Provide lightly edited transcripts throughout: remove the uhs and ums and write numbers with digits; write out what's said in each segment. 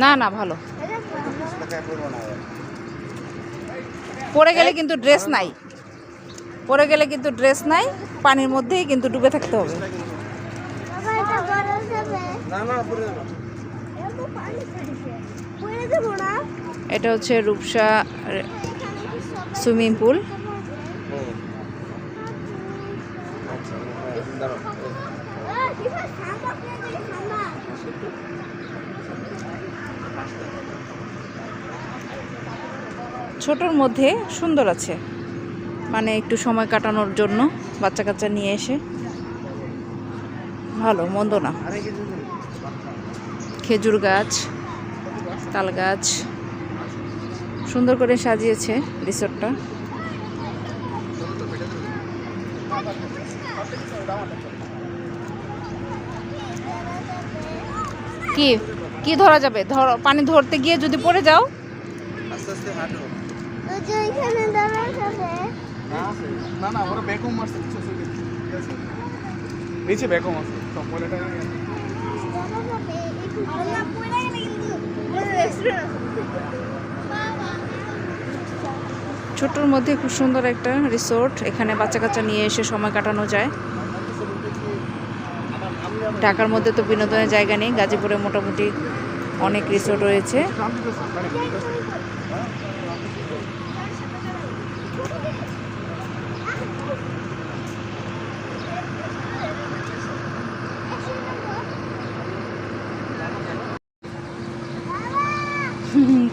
না না ভালো, পড়ে গেলে কিন্তু ড্রেস নাই, পড়ে গেলে কিন্তু ড্রেস নাই, পানির মধ্যেই কিন্তু ডুবে থাকতে হবে। এটা হচ্ছে রূপসা সুইমিং পুল। ছোটোর মধ্যে সুন্দর আছে, মানে একটু সময় কাটানোর জন্য বাচ্চা কাচ্চা নিয়ে এসে ভালো, মন্দ না। খেজুর গাছ, তাল গাছ, সুন্দর করে সাজিয়েছে রিসোর্টটা। কি কি ধরা যাবে? পানি ধরতে গিয়ে যদি পড়ে যাও? ছোট্টর মধ্যে খুব সুন্দর একটা রিসোর্ট, এখানে বাচ্চা কাচ্চা নিয়ে এসে সময় কাটানো যায়। ঢাকার মধ্যে তো বিনোদনের জায়গা নেই, গাজীপুরে মোটামুটি অনেক রিসোর্ট রয়েছে।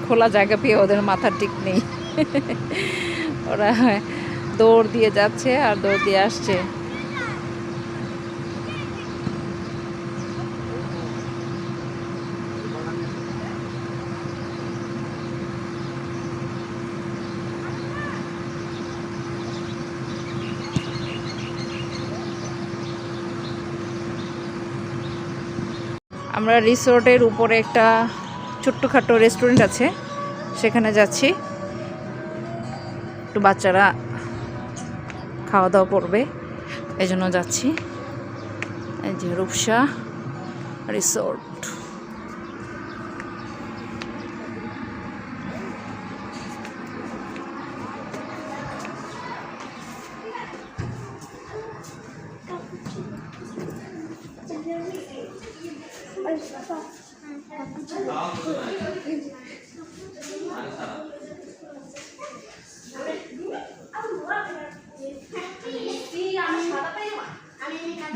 খোলা জায়গা পেয়ে ওদের মাথার ঠিক নেই, ওরা দৌড় দিয়ে যাচ্ছে আর দৌড় দিয়ে আসছে। আমরা রিসোর্টের উপরে একটা ছোট্টখাটো রেস্টুরেন্ট আছে, সেখানে যাচ্ছি। একটু বাচ্চারা খাওয়া দাওয়া করবে, এই জন্য যাচ্ছি। এই যে রূপসা রিসোর্ট।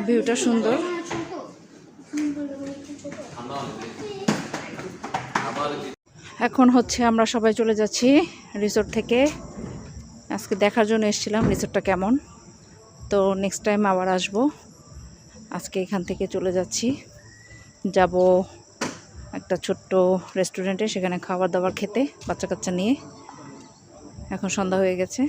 ভিউটা সুন্দর। এখন হচ্ছে আমরা সবাই চলে যাচ্ছি রিসোর্ট থেকে। আজকে দেখার জন্য এসেছিলাম রিসোর্টটা কেমন, তো নেক্সট টাইম আবার আসব। আজকে এখান থেকে চলে যাচ্ছি, যাব একটা ছোট্ট রেস্টুরেন্টে, সেখানে খাবার দাবার খেতে বাচ্চা কাচ্চা নিয়ে। এখন সন্ধ্যা হয়ে গেছে।